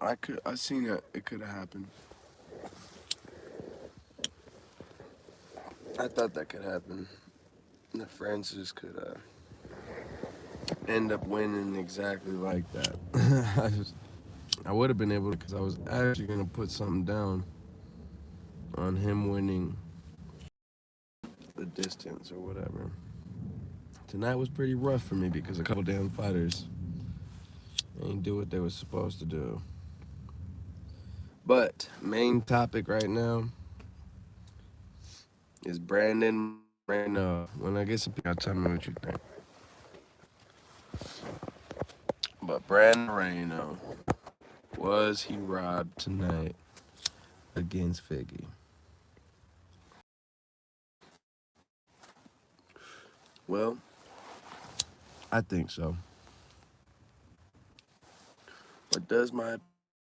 I seen that it could have happened. I thought that could happen. The Francis could end up winning exactly like that. I would have been able to, because I was actually gonna put something down on him winning the distance or whatever. Tonight was pretty rough for me because a couple damn fighters ain't do what they was supposed to do. But main topic right now is Brandon Moreno. When I get some people, tell me what you think. But Brandon Moreno, was he robbed tonight against Figgy? Well, I think so. What does my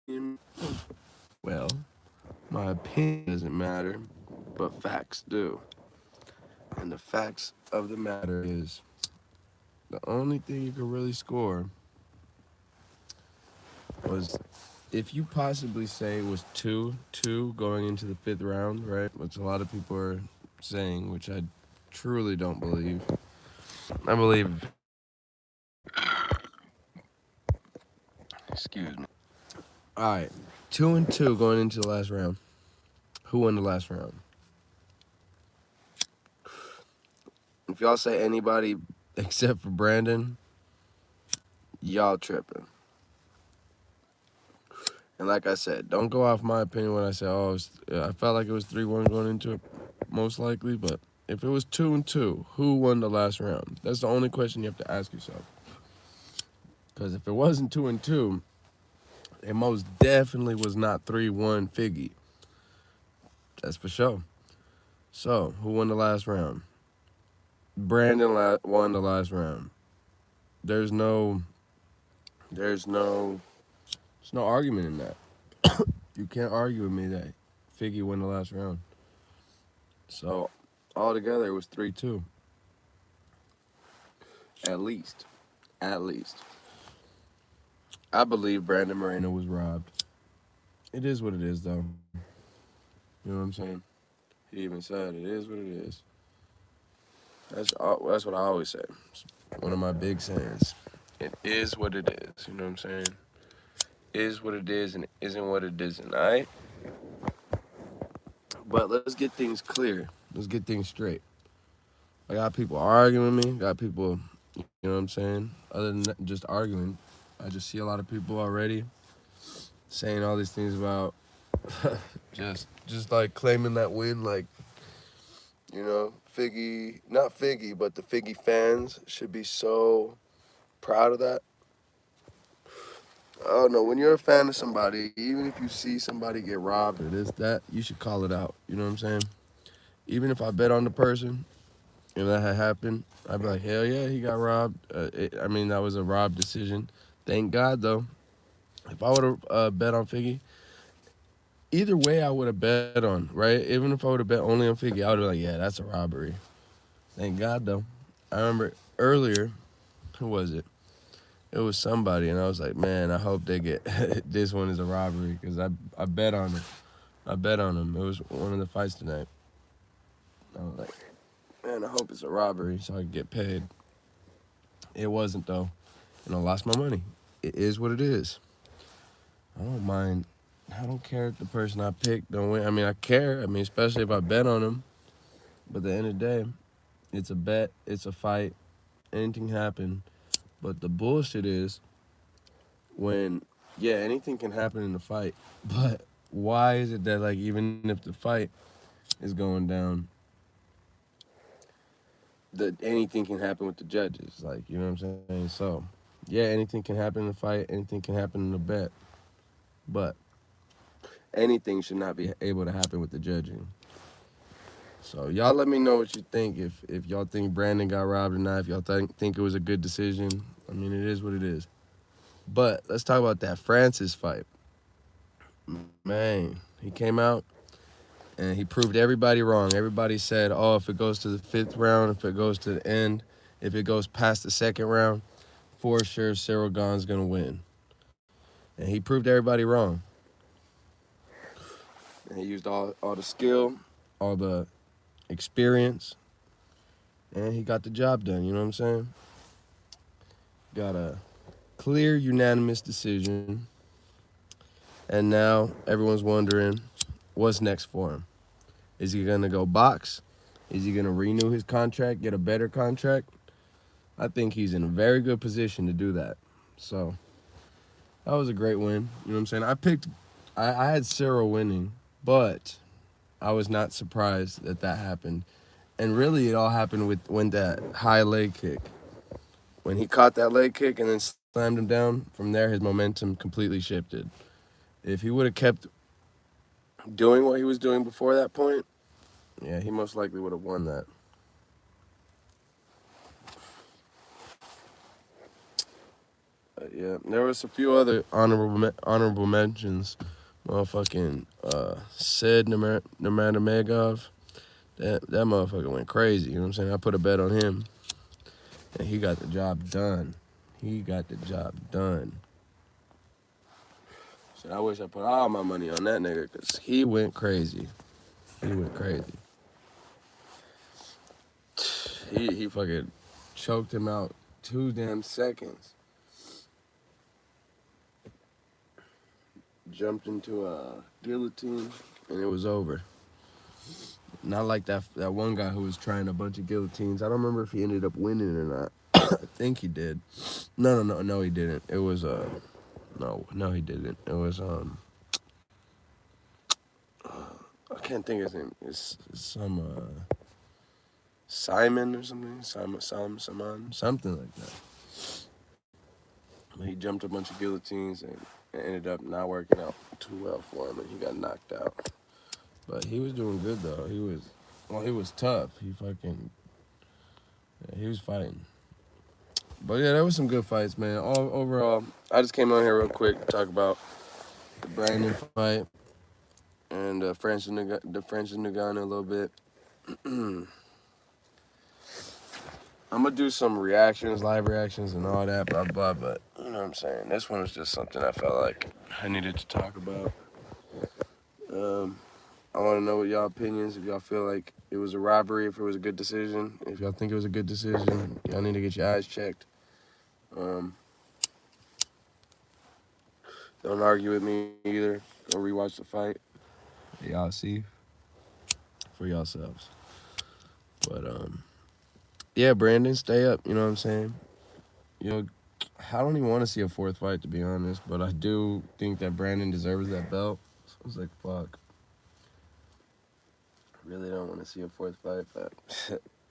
opinion? Well, my opinion doesn't matter, but facts do. And the facts of the matter is the only thing you could really score was if you possibly say it was 2-2 going into the fifth round, right? Which a lot of people are saying, which I truly don't believe. I believe, excuse me. All right, 2-2 going into the last round. Who won the last round? If y'all say anybody except for Brandon, y'all tripping. And like I said, don't go off my opinion when I say, oh, I felt like it was 3-1 going into it, most likely. But if it was 2-2, who won the last round? That's the only question you have to ask yourself. Because if it wasn't 2-2, it most definitely was not 3-1 Figgy. That's for sure. So, who won the last round? Brandon won the last round. There's no argument in that. You can't argue with me that Figgy won the last round. So, altogether, it was 3-2. At least. At least. I believe Brandon Moreno was robbed. It is what it is, though. You know what I'm saying? He even said, it is what it is. That's what I always say. It's one of my big sayings. It is what it is. You know what I'm saying? Is what it is and it isn't what it isn't, all right? But let's get things clear. Let's get things straight. I got people arguing with me. Got people, you know what I'm saying? Other than just arguing, I just see a lot of people already saying all these things about just like claiming that win, like, you know, Figgy, not Figgy, but the Figgy fans should be so proud of that. I don't know. When you're a fan of somebody, even if you see somebody get robbed or this, that, you should call it out. You know what I'm saying? Even if I bet on the person and that had happened, I'd be like, hell yeah, he got robbed. That was a robbed decision. Thank God, though. If I would have bet on Figgy, either way I would have bet on, right? Even if I would have bet only on Figgy, I would have been like, yeah, that's a robbery. Thank God, though. I remember earlier, who was it? It was somebody, and I was like, man, I hope they get this one is a robbery because I bet on it. I bet on him. It was one of the fights tonight. I was like, man, I hope it's a robbery so I can get paid. It wasn't, though, and I lost my money. It is what it is. I don't mind. I don't care if the person I picked don't win. I mean, I care. I mean, especially if I bet on him. But at the end of the day, it's a bet. It's a fight. Anything can happen. But the bullshit is when, yeah, anything can happen in the fight. But why is it that, like, even if the fight is going down, that anything can happen with the judges? Like, you know what I'm saying? So, yeah, anything can happen in the fight. Anything can happen in the bet. But anything should not be able to happen with the judging. So y'all let me know what you think. If y'all think Brandon got robbed or not. If y'all think it was a good decision. I mean, it is what it is. But let's talk about that Francis fight. Man, he came out and he proved everybody wrong. Everybody said, oh, if it goes to the fifth round, if it goes to the end, if it goes past the second round, for sure Cyril Gane's going to win. And he proved everybody wrong. And he used all the skill, all the experience, and he got the job done, you know what I'm saying? Got a clear, unanimous decision. And now everyone's wondering what's next for him. Is he going to go box? Is he going to renew his contract, get a better contract? I think he's in a very good position to do that. So that was a great win. You know what I'm saying? I had CYRIL winning, but I was not surprised that happened. And really, it all happened when that high leg kick. When he caught that leg kick and then slammed him down, from there his momentum completely shifted. If he would have kept doing what he was doing before that point, yeah, he most likely would have won that. Yeah, there was a few other honorable mentions. Motherfucking Sid Nurmagomedov. That motherfucker went crazy. You know what I'm saying? I put a bet on him, and he got the job done. He got the job done. So I wish I put all my money on that nigga, because he went crazy. He went crazy. He fucking choked him out 2 damn seconds. Jumped into a guillotine, and it was over. Not like that one guy who was trying a bunch of guillotines. I don't remember if he ended up winning or not. I think he did. No, he didn't. It was no, he didn't. It was I can't think of his name. It's some Simon or something. Simon, something like that. But he jumped a bunch of guillotines and it ended up not working out too well for him, and he got knocked out. But he was doing good though. He was tough. He was fighting. But yeah, there was some good fights, man. Overall, I just came on here real quick to talk about the Brandon fight and the Francis Ngannou a little bit. I'm gonna do some reactions, live reactions, and all that, blah blah. But you know what I'm saying. This one was just something I felt like I needed to talk about. I want to know what y'all opinions. If y'all feel like it was a robbery, if it was a good decision. If y'all think it was a good decision, y'all need to get your eyes checked. Don't argue with me either. Go rewatch the fight. Y'all see for yourselves. But yeah, Brandon, stay up. You know what I'm saying? You know, I don't even want to see a 4th fight, to be honest. But I do think that Brandon deserves that belt. So I was like, fuck. Really don't want to see a 4th fight, but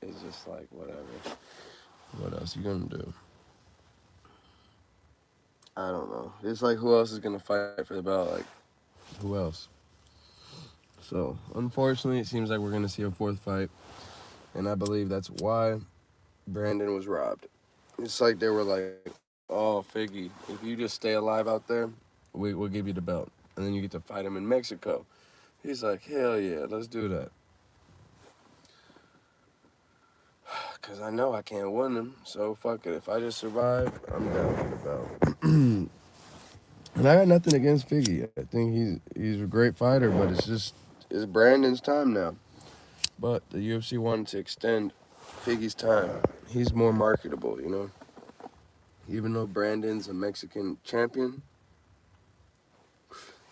it's just like whatever. What else you gonna do? I don't know. It's like, who else is gonna fight for the belt? Like, who else? So unfortunately, it seems like we're gonna see a 4th fight, and I believe that's why Brandon was robbed. It's like they were like, "Oh, Figgy, if you just stay alive out there, we'll give you the belt, and then you get to fight him in Mexico." He's like, "Hell yeah, let's do that." Because I know I can't win him, so fuck it. If I just survive, I'm down for the belt. And I got nothing against Figgy. I think he's a great fighter, but it's Brandon's time now. But the UFC wanted to extend Figgy's time. He's more marketable, you know? Even though Brandon's a Mexican champion,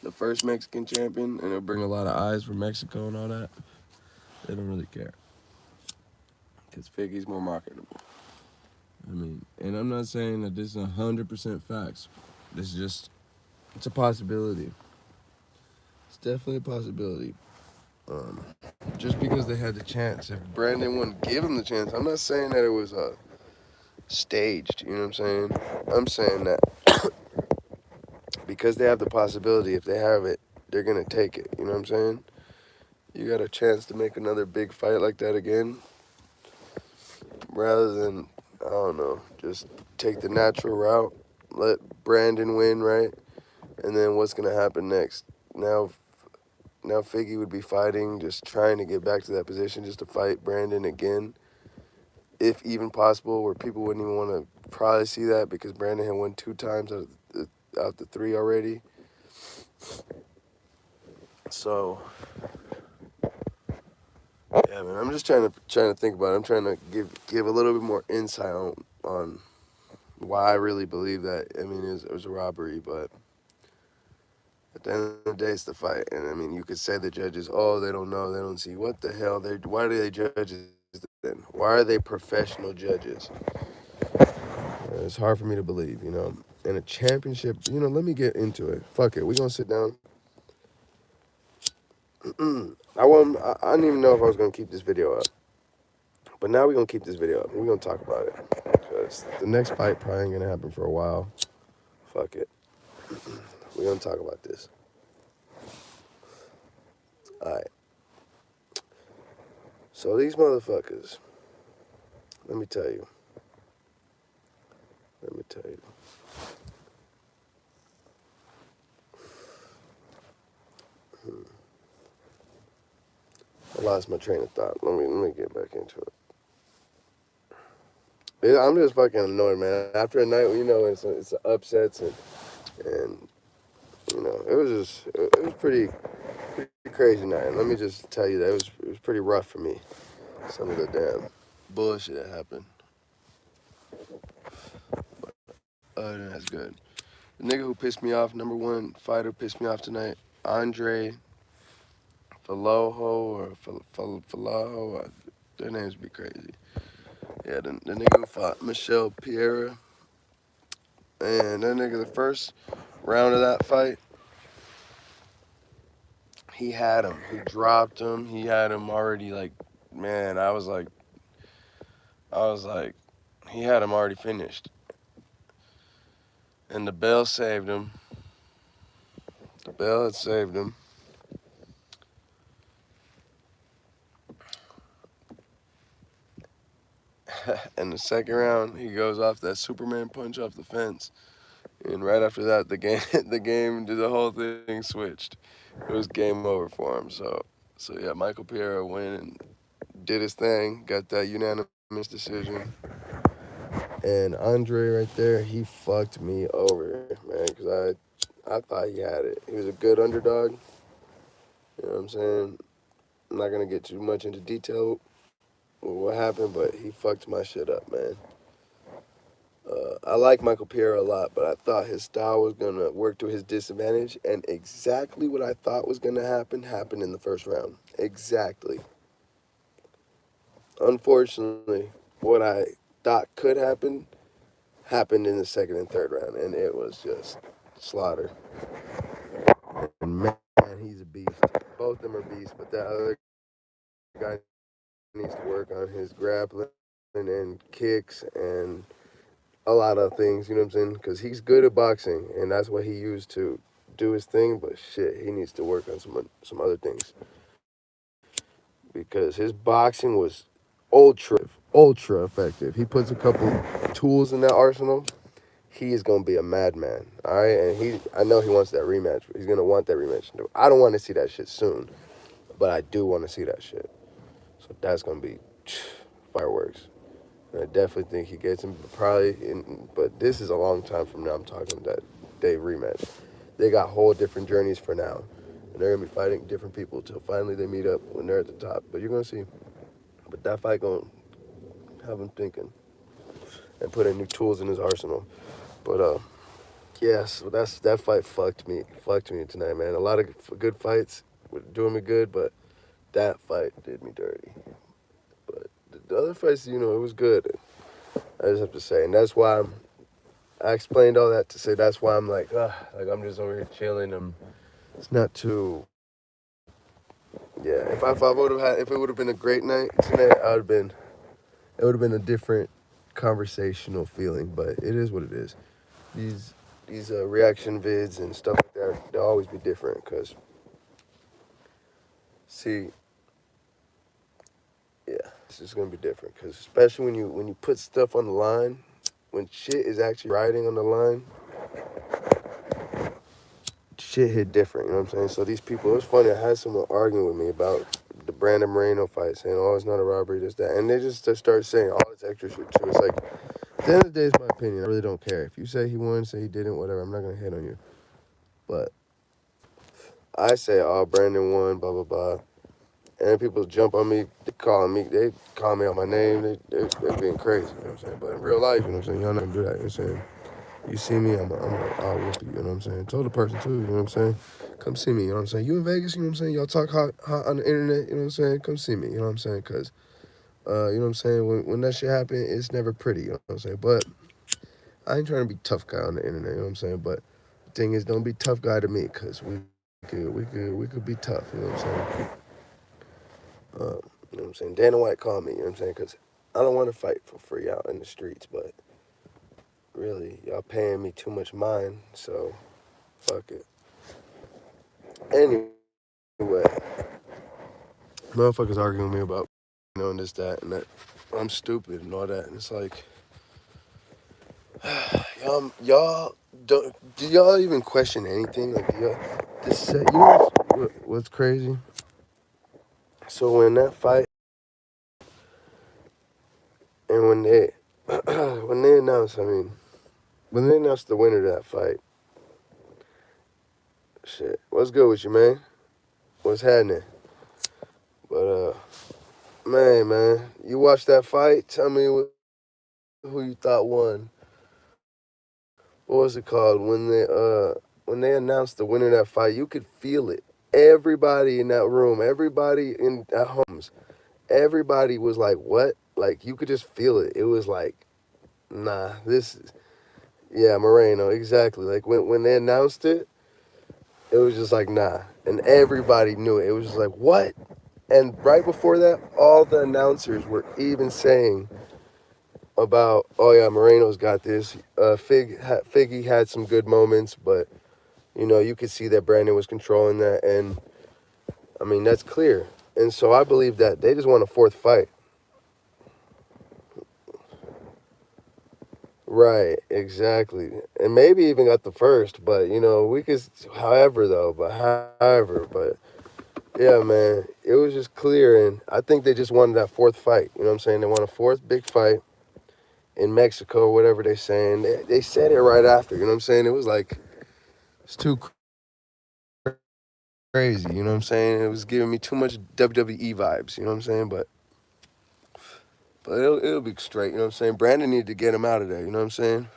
the first Mexican champion, and it'll bring a lot of eyes for Mexico and all that, they don't really care. Because Figgy's more marketable. I mean, and I'm not saying that this is 100% facts. It's a possibility. It's definitely a possibility. Just because they had the chance. If Brandon wouldn't give him the chance, I'm not saying that it was staged, you know what I'm saying? I'm saying that because they have the possibility, if they have it, they're going to take it, you know what I'm saying? You got a chance to make another big fight like that again, rather than, I don't know, just take the natural route, let Brandon win, right? And then what's going to happen next? Now Figgy would be fighting, just trying to get back to that position, just to fight Brandon again, if even possible, where people wouldn't even want to probably see that, because Brandon had won 2 times out of the out the 3 already. So yeah, man, I'm just trying to think about it. I'm trying to give a little bit more insight on why I really believe that. I mean, it was a robbery, but at the end of the day, it's the fight. And I mean, you could say the judges, oh, they don't know, they don't see. What the hell? Why do they judges then? Why are they professional judges? It's hard for me to believe, In a championship, let me get into it. Fuck it, we gonna sit down. I didn't even know if I was gonna keep this video up, but now we're gonna keep this video up. We're gonna talk about it because the next fight probably ain't gonna happen for a while. Fuck it, we're gonna talk about this. All right. So these motherfuckers, let me tell you. I lost my train of thought. Let me get back into it. Yeah, I'm just fucking annoyed, man. After a night, it's upsets and it was pretty crazy night. And let me just tell you that it was pretty rough for me. Some of the damn bullshit that happened. Other than that's good. The nigga who pissed me off, number one fighter pissed me off tonight, Andre Faloho or Falaho. Their names be crazy. Yeah, the nigga who fought Michelle Piera. And that nigga, the first round of that fight, he had him. He dropped him. He had him already, man, I was like, he had him already finished. And the bell saved him. The bell had saved him. And the second round, he goes off that Superman punch off the fence. And right after that, the whole thing switched. It was game over for him. So yeah, Michael Piera went and did his thing, got that unanimous decision. And Andre right there, he fucked me over, man, because I thought he had it. He was a good underdog. You know what I'm saying? I'm not going to get too much into detail with what happened, but he fucked my shit up, man. I like Michael Piera a lot, but I thought his style was going to work to his disadvantage, and exactly what I thought was going to happen happened in the first round. Exactly. Unfortunately, what I thought could happen happened in the second and third round, and it was just slaughter. And man, he's a beast. Both of them are beasts, but that other guy needs to work on his grappling and kicks and a lot of things, you know what I'm saying? Because he's good at boxing, and that's what he used to do his thing, but shit, he needs to work on some other things. Because his boxing was ultra effective. He puts a couple tools in that arsenal. He is gonna be a madman, all right. And I know he wants that rematch. He's gonna want that rematch. I don't want to see that shit soon, but I do want to see that shit. So that's gonna be fireworks. And I definitely think he gets him, but this is a long time from now. I'm talking that day rematch. They got whole different journeys for now, and they're gonna be fighting different people till finally they meet up when they're at the top. But you're gonna see. But that fight gonna have him thinking and putting new tools in his arsenal. But yeah, so that fight fucked me tonight, man. A lot of good fights were doing me good, but that fight did me dirty. But the other fights, it was good. I just have to say, and that's why I explained all that to say that's why I'm like I'm just over here chilling. It's not too. Yeah, if it would have been a great night tonight, it would have been a different conversational feeling. But it is what it is. These reaction vids and stuff like that, they'll always be different. Cause see, yeah, it's just gonna be different. Cause especially when you put stuff on the line, when shit is actually riding on the line, shit hit different. You know what I'm saying? So these people, it was funny. I had someone arguing with me about the Brandon Moreno fight, saying, "Oh, it's not a robbery, this that," and they start saying all this extra shit too. It's like At the end of the day, it's my opinion. I really don't care. If you say he won, say he didn't, whatever, I'm not going to hate on you. But I say, oh, Brandon won, blah, blah, blah. And then people jump on me, they call me out my name, they're being crazy, you know what I'm saying? But in real life, you know what I'm saying, y'all not gonna do that, you know what I'm saying? You see me, I'll whoop you, you know what I'm saying? Told the person too, you know what I'm saying? Come see me, you know what I'm saying? You in Vegas, you know what I'm saying? Y'all talk hot on the internet, you know what I'm saying? Come see me, you know what I'm saying? Because, you know what I'm saying? When that shit happen, it's never pretty, you know what I'm saying? But I ain't trying to be tough guy on the internet, you know what I'm saying? But the thing is, don't be tough guy to me, because we could be tough, you know what I'm saying? You know what I'm saying? Dana White called me, you know what I'm saying? Because I don't want to fight for free out in the streets, but really, y'all paying me too much mind, so fuck it. Anyway, motherfuckers arguing with me about, you know, and this, that, and that. I'm stupid and all that, and it's like, y'all don't, do y'all even question anything? Like, you know what's crazy? So when that fight, and when they announced, when they announced the winner of that fight, shit, what's good with you, man? What's happening? But man, you watched that fight. Tell me who you thought won. What was it called when they announced the winner of that fight? You could feel it. Everybody in that room, everybody in at homes, everybody was like, "What?" Like you could just feel it. It was like, "Nah, this is yeah, Moreno, exactly." Like when they announced it, it was just like, "Nah," and everybody knew it. It was just like, "What?" And right before that, all the announcers were even saying about, oh yeah, Moreno's got this. Figgy had some good moments, but you know you could see that Brandon was controlling that, and I mean that's clear. And so I believe that they just want a fourth fight. Right, exactly, and maybe even got the first, but you know we could, but yeah, man, it was just clear, and I think they just wanted that fourth fight. You know what I'm saying? They want a fourth big fight in Mexico, whatever they're saying. They said it right after, you know what I'm saying? It was like, it's too crazy, you know what I'm saying? It was giving me too much WWE vibes, you know what I'm saying? But it'll be straight, you know what I'm saying? Brandon needed to get him out of there, you know what I'm saying?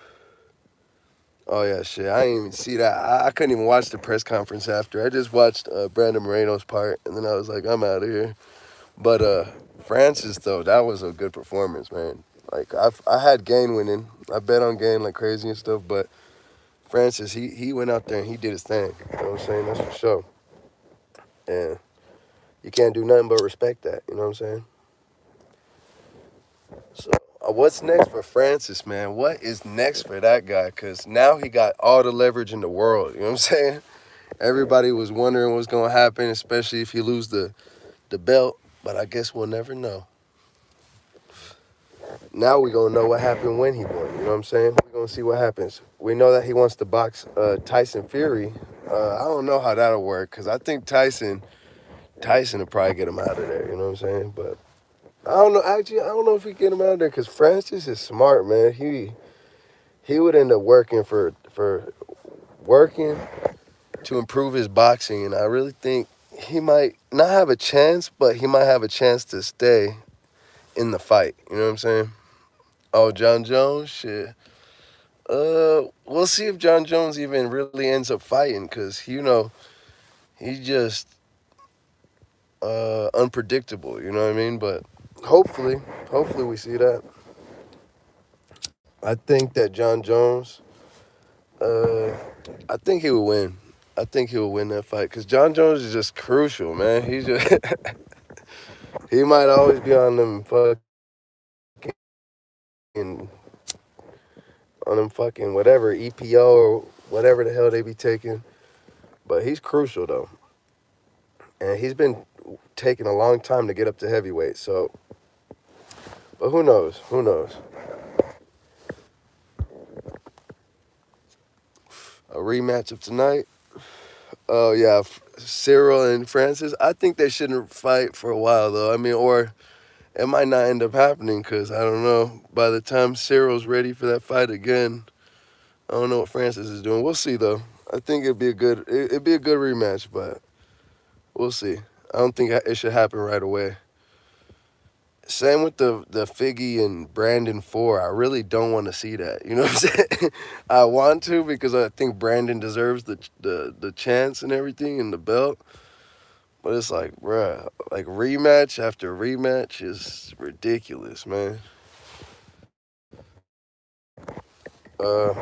Oh, yeah, shit. I didn't even see that. I couldn't even watch the press conference after. I just watched Brandon Moreno's part, and then I was like, I'm out of here. But Francis, though, that was a good performance, man. Like, I had GANE winning. I bet on GANE like crazy and stuff, but Francis, he went out there and he did his thing. You know what I'm saying? That's for sure. And you can't do nothing but respect that. You know what I'm saying? So, what's next for Francis, man? What is next for that guy? Because now he got all the leverage in the world. You know what I'm saying? Everybody was wondering what's going to happen, especially if he lose the belt. But I guess we'll never know. Now we going to know what happened when he won. You know what I'm saying? We're going to see what happens. We know that he wants to box Tyson Fury. I don't know how that'll work because I think Tyson will probably get him out of there. You know what I'm saying? But I don't know. Actually, I don't know if he get him out of there because Francis is smart, man. He would end up working to improve his boxing, and I really think he might not have a chance, but he might have a chance to stay in the fight. You know what I'm saying? Oh, John Jones, shit. We'll see if John Jones even really ends up fighting, cause you know he's just unpredictable. You know what I mean? But hopefully we see that. I think that John Jones, uh, I think he will win. I think he will win that fight because John Jones is just crucial, man. He's just he might always be on them fucking whatever EPO or whatever the hell they be taking, but he's crucial though, and he's been taking a long time to get up to heavyweight. So, but who knows? Who knows? A rematch of tonight. Oh yeah, CYRIL and Francis. I think they shouldn't fight for a while though. I mean, or It might not end up happening because I don't know. By the time Cyril's ready for that fight again, I don't know what Francis is doing. We'll see though. I think it'd be a good rematch, but we'll see. I don't think it should happen right away. Same with the Figgy and Brandon 4. I really don't want to see that. You know what I'm saying? I want to because I think Brandon deserves the chance and everything and the belt. But it's like, bruh, like rematch after rematch is ridiculous, man. Uh,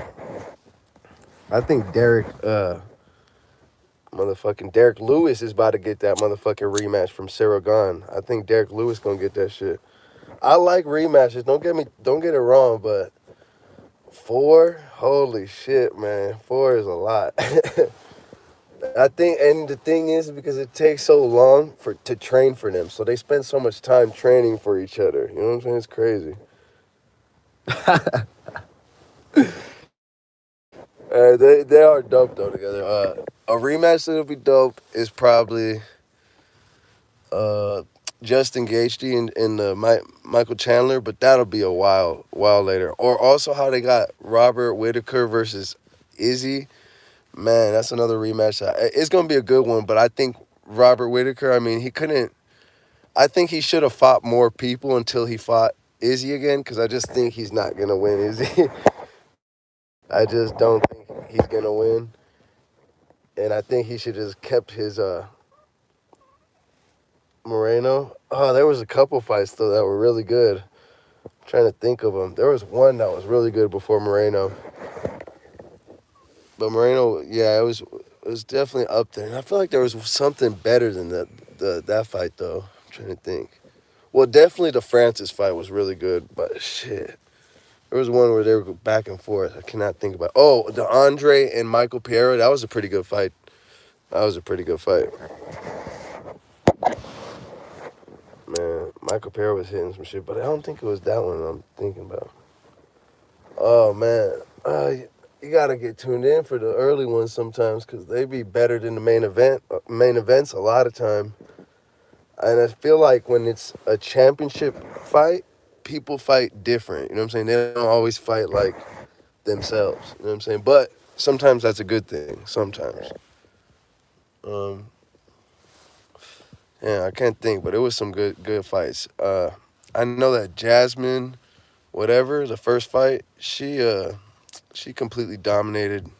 I think motherfucking Derek Lewis is about to get that motherfucking rematch from Cyril Gane. I think Derek Lewis gonna get that shit. I like rematches. Don't get it wrong, but 4, holy shit, man, 4 is a lot. I think, and the thing is because it takes so long to train for them, so they spend so much time training for each other. You know what I'm saying? It's crazy. They are dope though together. A rematch that'll be dope is probably uh, Justin Gaethje and Michael Chandler, but that'll be a while later. Or also how they got Robert Whitaker versus Izzy. Man, that's another rematch. It's gonna be a good one, but I think Robert Whitaker. I mean, he couldn't. I think he should have fought more people until he fought Izzy again, because I just think he's not gonna win Izzy. I just don't think he's gonna win, and I think he should just kept his Moreno. Oh, there was a couple fights though that were really good. I'm trying to think of them. There was one that was really good before Moreno, but Moreno, yeah, it was definitely up there. And I feel like there was something better than that fight though. I'm trying to think. Well, definitely the Francis fight was really good, but shit. There was one where they were back and forth. I cannot think about. Oh, the Andre and Michael Piera. That was a pretty good fight. That was a pretty good fight. Man, Michael Piera was hitting some shit, but I don't think it was that one I'm thinking about. Oh man, you gotta get tuned in for the early ones sometimes because they be better than the main events a lot of time. And I feel like when it's a championship fight, people fight different. You know what I'm saying? They don't always fight like themselves. You know what I'm saying? But sometimes that's a good thing. Sometimes. Um, yeah, I can't think, but it was some good fights. I know that Jasmine, whatever, the first fight, she completely dominated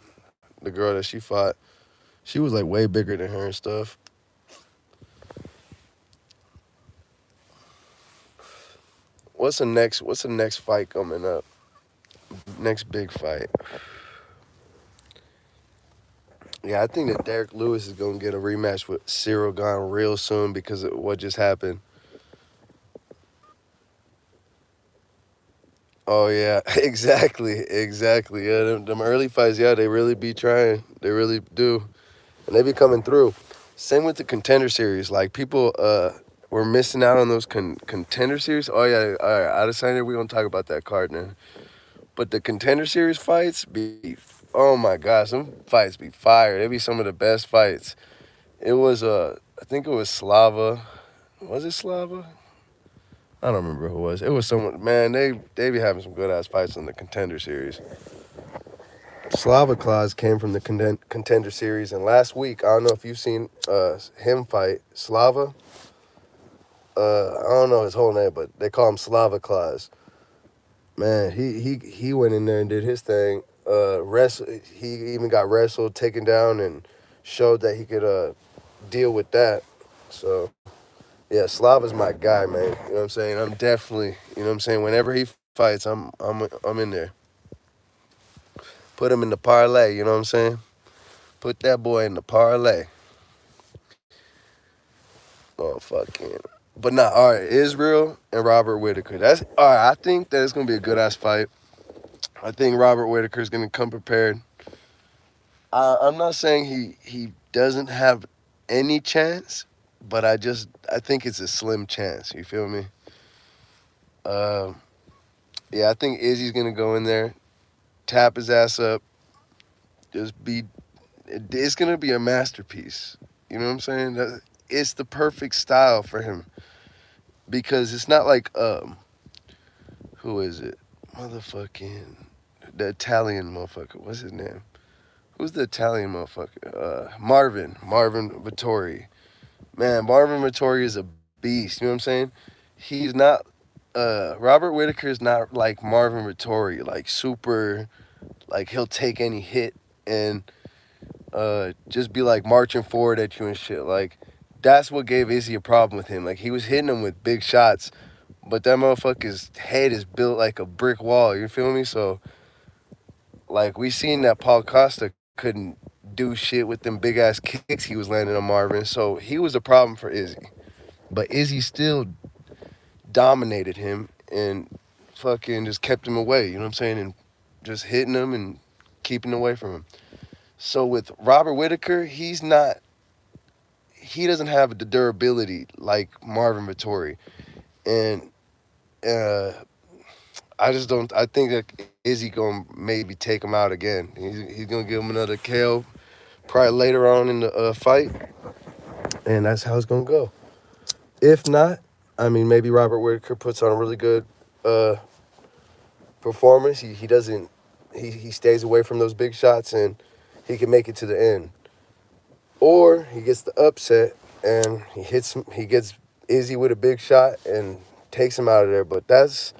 the girl that she fought. She was like way bigger than her and stuff. What's the next fight coming up? Next big fight. Yeah, I think that Derek Lewis is gonna get a rematch with Cyril Gane real soon because of what just happened. Oh yeah, exactly. Yeah, them early fights, yeah, they really be trying. They really do, and they be coming through. Same with the contender series. Like people, were missing out on those contender series. Oh yeah, all right. Out of signer, we gonna talk about that card now. But the contender series fights be, oh my gosh, some fights be fire. They be some of the best fights. It was I think it was Slava. Was it Slava? I don't remember who it was. It was someone. Man, they be having some good ass fights in the contender series. Slava Claus came from the contender series, and last week I don't know if you've seen him fight Slava. I don't know his whole name, but they call him Slava Claus. Man, he went in there and did his thing. He even got wrestled, taken down, and showed that he could deal with that. So yeah, Slava's my guy, man. You know what I'm saying? I'm definitely, you know what I'm saying. Whenever he fights, I'm in there. Put him in the parlay. You know what I'm saying? Put that boy in the parlay. Oh fucking. But nah, all right. Israel and Robert Whitaker. That's all right. I think that it's gonna be a good ass fight. I think Robert Whitaker is gonna come prepared. I'm not saying he doesn't have any chance, but I think it's a slim chance. You feel me? Um, yeah, I think Izzy's gonna go in there, tap his ass up, just be. It's gonna be a masterpiece. You know what I'm saying? It's the perfect style for him. because it's not like who is it? Motherfucking the Italian motherfucker. What's his name? Who's the Italian motherfucker? Marvin Vittori. Man, Marvin Vittori is a beast. You know what I'm saying? He's not. Robert Whitaker is not like Marvin Vittori, like super. Like he'll take any hit and just be like marching forward at you and shit. Like that's what gave Izzy a problem with him. Like he was hitting him with big shots, but that motherfucker's head is built like a brick wall. You feel me? So like we seen that Paul Costa couldn't do shit with them big ass kicks he was landing on Marvin. So he was a problem for Izzy. But Izzy still dominated him and fucking just kept him away, you know what I'm saying? And just hitting him and keeping away from him. So with Robert Whitaker, he doesn't have the durability like Marvin Vittori. And uh, I just don't, I think that Izzy going to maybe take him out again. He's going to give him another KO probably later on in the fight. And that's how it's going to go. If not, I mean, maybe Robert Whitaker puts on a really good performance. He doesn't, he stays away from those big shots and he can make it to the end. Or he gets the upset and he gets Izzy with a big shot and takes him out of there. But that's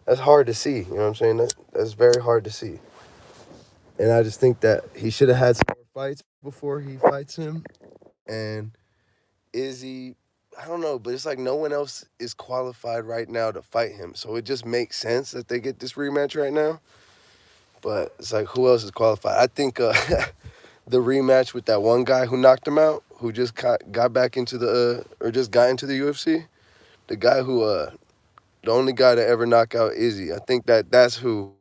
hard to see. You know what I'm saying? That's very hard to see. And I just think that he should have had some more fights before he fights him. And Izzy, I don't know, but it's like no one else is qualified right now to fight him. So it just makes sense that they get this rematch right now. But it's like, who else is qualified? I think the rematch with that one guy who knocked him out, who just got back into or just got into the UFC, the guy who, the only guy to ever knock out Izzy. I think that's who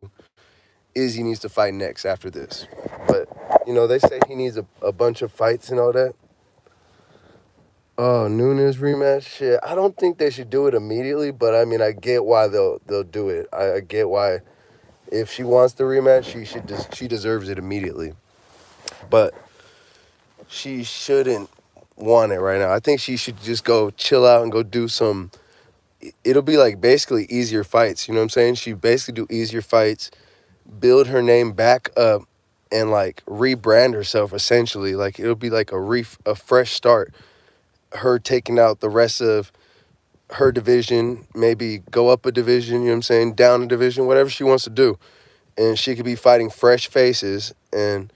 Izzy needs to fight next after this. But, they say he needs a bunch of fights and all that. Oh, Nunes rematch? Shit, I don't think they should do it immediately, but I mean, I get why they'll do it. I get why. If she wants the rematch, she deserves it immediately. But she shouldn't want it right now. I think she should just go chill out and go do some. It'll be like basically easier fights. You know what I'm saying? She basically do easier fights, build her name back up, and like rebrand herself essentially. Like it'll be like a fresh start. Her taking out the rest of her division, maybe go up a division, you know what I'm saying, down a division, whatever she wants to do. And she could be fighting fresh faces, and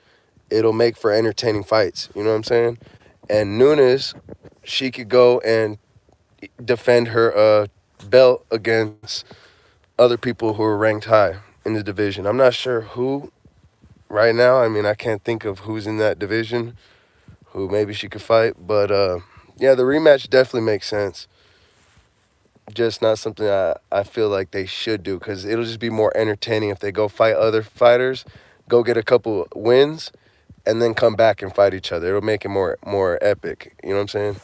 it'll make for entertaining fights, you know what I'm saying? And Nunes, she could go and defend her belt against other people who are ranked high in the division. I'm not sure who right now. I mean, I can't think of who's in that division who maybe she could fight, but yeah, the rematch definitely makes sense. Just not something I feel like they should do because it'll just be more entertaining if they go fight other fighters, go get a couple wins, and then come back and fight each other. It'll make it more epic. You know what I'm saying?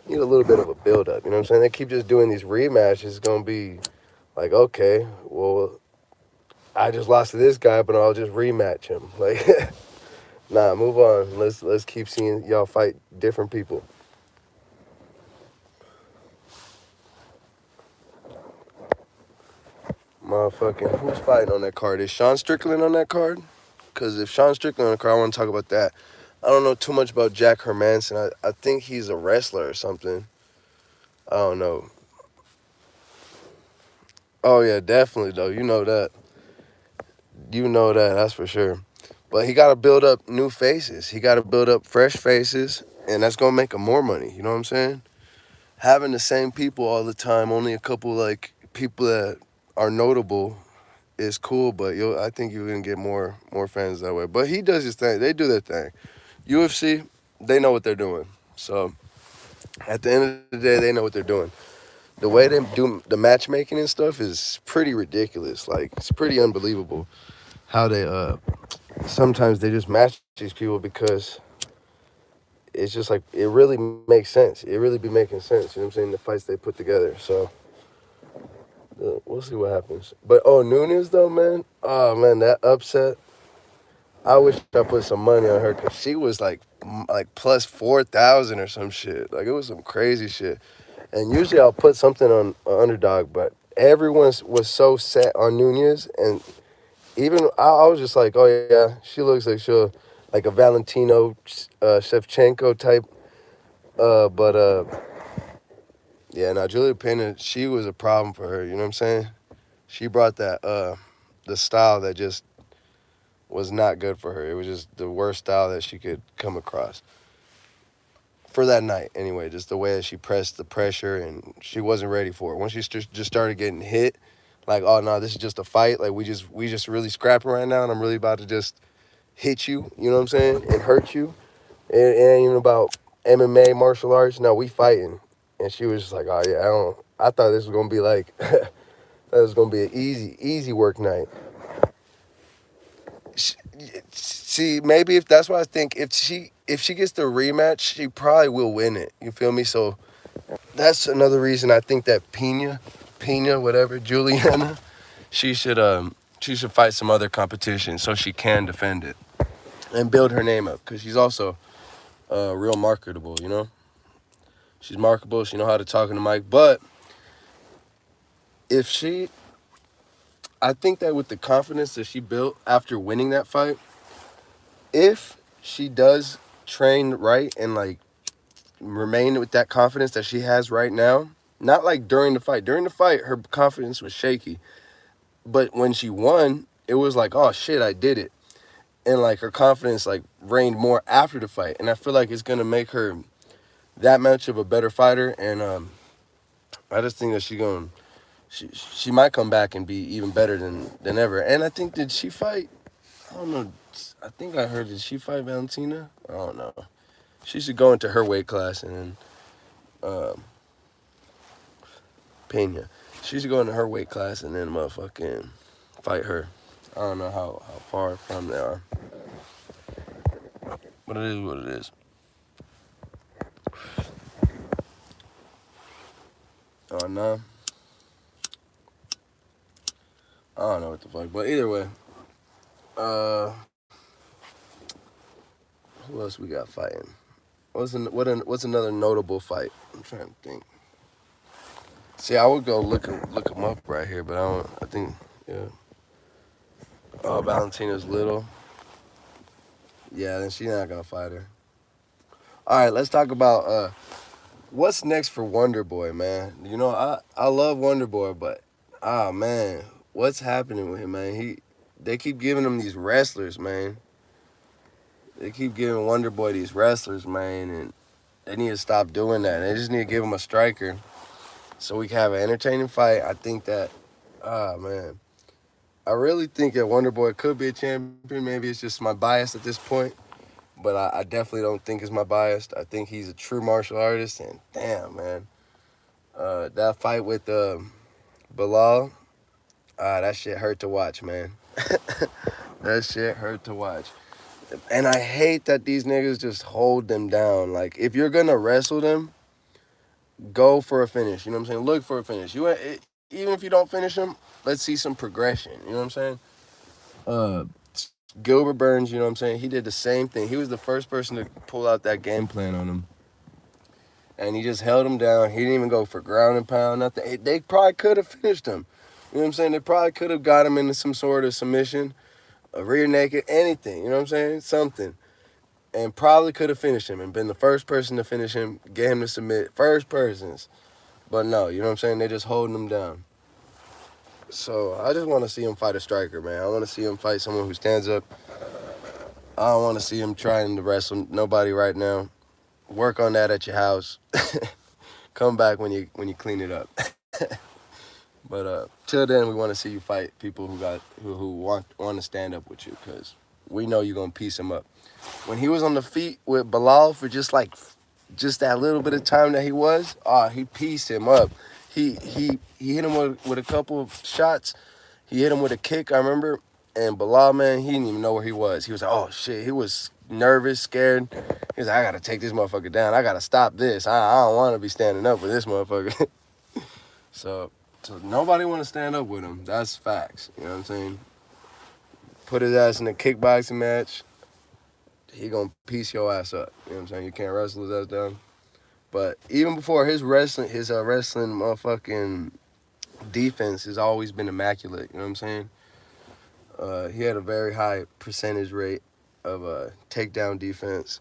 Need a little bit of a build-up. You know what I'm saying? They keep just doing these rematches. It's going to be like, okay, well, I just lost to this guy, but I'll just rematch him. Like, nah, move on. Let's keep seeing y'all fight different people. Motherfucking, who's fighting on that card? Is Sean Strickland on that card? Because if Sean Strickland on the card, I want to talk about that. I don't know too much about Jack Hermanson. I think he's a wrestler or something. I don't know. Oh, yeah, definitely, though. You know that. That's for sure. But he got to build up new faces. He got to build up fresh faces, and that's going to make him more money. You know what I'm saying? Having the same people all the time, only a couple, like, people that are notable is cool, but I think you're gonna get more fans that way. But he does his thing. They do their thing. UFC, they know what they're doing. So at the end of the day, they know what they're doing. The way they do the matchmaking and stuff is pretty ridiculous. Like it's pretty unbelievable how they sometimes they just match these people because it's just like it really makes sense. It really be making sense. You know what I'm saying? The fights they put together. So we'll see what happens. But Nunes though, man. Oh man, that upset. I wish I put some money on her because she was like plus 4,000 or some shit. Like it was some crazy shit. And usually I'll put something on underdog, but everyone was so set on Nunez, and even I was just like, oh yeah, she looks like she'll like a Valentino Shevchenko type. But yeah, now Julia Pena, she was a problem for her. You know what I'm saying? She brought that the style that just was not good for her. It was just the worst style that she could come across for that night. Anyway, just the way that she pressed the pressure, and she wasn't ready for it. Once she just started getting hit, like, oh no, this is just a fight. Like we just really scrapping right now, and I'm really about to just hit you. You know what I'm saying? And hurt you. It ain't even about MMA martial arts. No, we fighting. And she was just like, oh yeah, I thought this was gonna be like that was gonna be an easy work night. See, maybe if that's why I think if she gets the rematch, she probably will win it. You feel me? So that's another reason I think that Pena, whatever, Juliana, she should fight some other competition so she can defend it and build her name up, because she's also real marketable. You know, she's marketable. She know how to talk in the mic. But if she, I think that with the confidence that she built after winning that fight, if she does train right and like remain with that confidence that she has right now, not like during the fight. During the fight, her confidence was shaky. But when she won, it was like, oh shit, I did it. And like her confidence like reigned more after the fight. And I feel like it's gonna make her that much of a better fighter. And I just think that she might come back and be even better than ever. And I think, did she fight? I don't know. I think I heard, did she fight Valentina? I don't know. She should go into her weight class, and then Pena. She should go into her weight class and then motherfucking fight her. I don't know how far from they are. But it is what it is. Oh no. I don't know what the fuck. But either way. Who else we got fighting? What's another notable fight? I'm trying to think. See, I would go look them up right here, but I think, yeah. Oh, Valentina's little. Yeah, then she's not gonna fight her. All right, let's talk about what's next for Wonder Boy, man. You know, I love Wonder Boy, but man, what's happening with him, man? They keep giving him these wrestlers, man. They keep giving Wonder Boy these wrestlers, man, and they need to stop doing that. They just need to give him a striker so we can have an entertaining fight. I think that, man, I really think that Wonder Boy could be a champion. Maybe it's just my bias at this point, but I definitely don't think it's my bias. I think he's a true martial artist, and damn, man, that fight with Bilal, that shit hurt to watch, man. That shit hurt to watch. And I hate that these niggas just hold them down. Like, if you're gonna wrestle them, go for a finish. You know what I'm saying? Look for a finish. Even if you don't finish them, let's see some progression. You know what I'm saying? Gilbert Burns, you know what I'm saying? He did the same thing. He was the first person to pull out that game plan on him. And he just held him down. He didn't even go for ground and pound, nothing. They probably could have finished him. You know what I'm saying? They probably could have got him into some sort of submission, a rear naked, anything. You know what I'm saying? Something. And probably could have finished him and been the first person to finish him, get him to submit. First persons. But no, you know what I'm saying? They just holding him down. So I just want to see him fight a striker, man. I want to see him fight someone who stands up. I don't want to see him trying to wrestle nobody right now. Work on that at your house. Come back when you clean it up. But till then, we want to see you fight people who want to stand up with you, because we know you're gonna piece him up. When he was on the feet with Bilal for just that little bit of time that he pieced him up. He hit him with a couple of shots. He hit him with a kick, I remember. And Bilal, man, he didn't even know where he was. He was like, oh shit. He was nervous, scared. He was like, I gotta take this motherfucker down. I gotta stop this. I don't want to be standing up with this motherfucker. So nobody want to stand up with him. That's facts. You know what I'm saying? Put his ass in a kickboxing match. He gonna piece your ass up. You know what I'm saying? You can't wrestle his ass down. But even before his wrestling motherfucking defense has always been immaculate. You know what I'm saying? He had a very high percentage rate of takedown defense.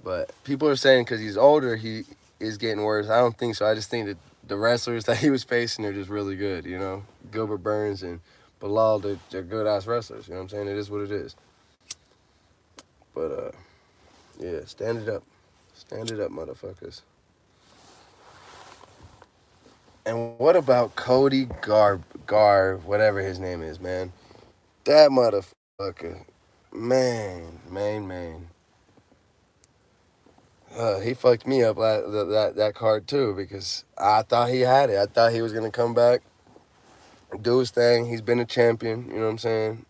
But people are saying because he's older, he is getting worse. I don't think so. I just think that the wrestlers that he was facing are just really good, you know? Gilbert Burns and Bilal, they're good-ass wrestlers. You know what I'm saying? It is what it is. But, yeah, stand it up. Stand it up, motherfuckers. And what about Cody Gar, whatever his name is, man? That motherfucker. Man. He fucked me up that card too because I thought he had it. I thought he was gonna come back, do his thing. He's been a champion. You know what I'm saying?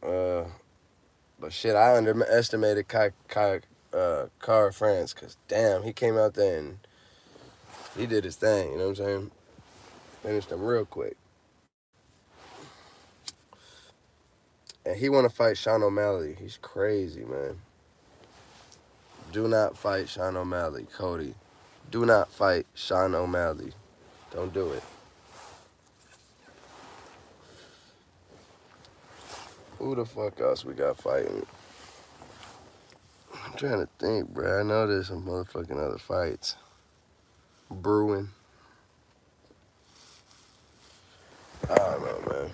But shit, I underestimated Cara France because damn, he came out there and he did his thing. You know what I'm saying? Finished him real quick. And he want to fight Sean O'Malley. He's crazy, man. Do not fight Sean O'Malley, Cody. Do not fight Sean O'Malley. Don't do it. Who the fuck else we got fighting? I'm trying to think, bro. I know there's some motherfucking other fights brewing. I don't know, man.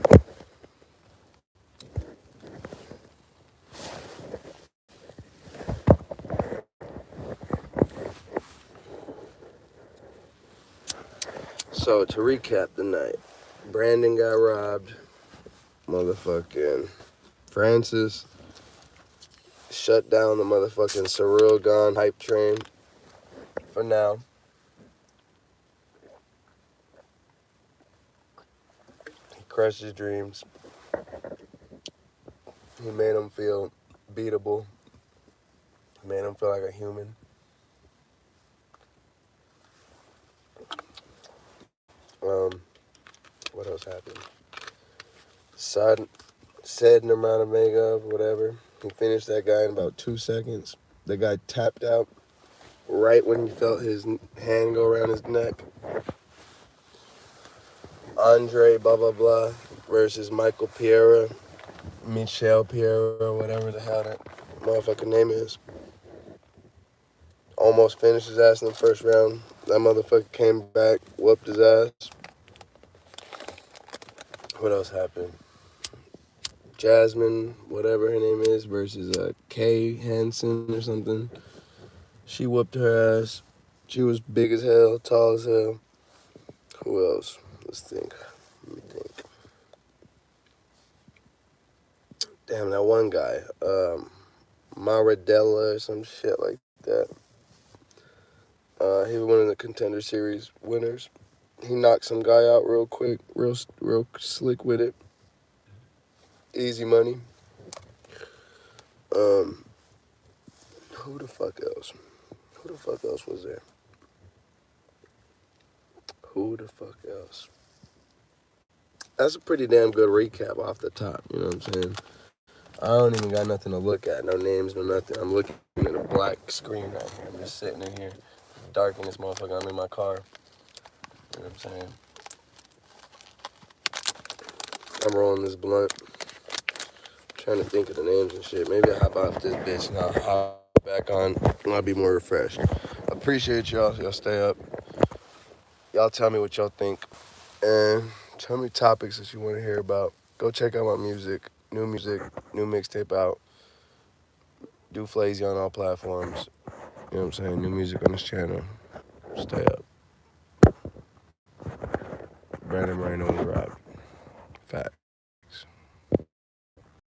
So, to recap the night, Brandon got robbed. Motherfucking Francis shut down the motherfucking CYRIL GANE hype train for now. He crushed his dreams. He made him feel beatable. He made him feel like a human. What else happened? Said Nurmagomedov, whatever. He finished that guy in about 2 seconds. The guy tapped out right when he felt his hand go around his neck. Andre blah blah blah versus Michael Michel Pereira, whatever the hell that motherfucking name is. Almost finished his ass in the first round. That motherfucker came back, whooped his ass. What else happened? Jasmine, whatever her name is, versus Kay Hansen or something. She whooped her ass. She was big as hell, tall as hell. Who else? Let's think. Let me think. Damn, that one guy. Maradella or some shit like that. He was one of the Contender Series winners. He knocked some guy out real quick, real slick with it. Easy money. Who the fuck else? Who the fuck else was there? Who the fuck else? That's a pretty damn good recap off the top, you know what I'm saying? I don't even got nothing to look at, no names, no nothing. I'm looking at a black screen right here. I'm just sitting in here, dark in this motherfucker. I'm in my car. You know what I'm saying? I'm rolling this blunt. Trying to think of the names and shit. Maybe I'll hop off this bitch and I'll hop back on and I'll be more refreshed. Appreciate y'all. Y'all stay up. Y'all tell me what y'all think. And tell me topics that you want to hear about. Go check out my music. New mixtape out. Do Flazy on all platforms. You know what I'm saying? New music on this channel. Stay up. Brandon Moreno was robbed. Fact.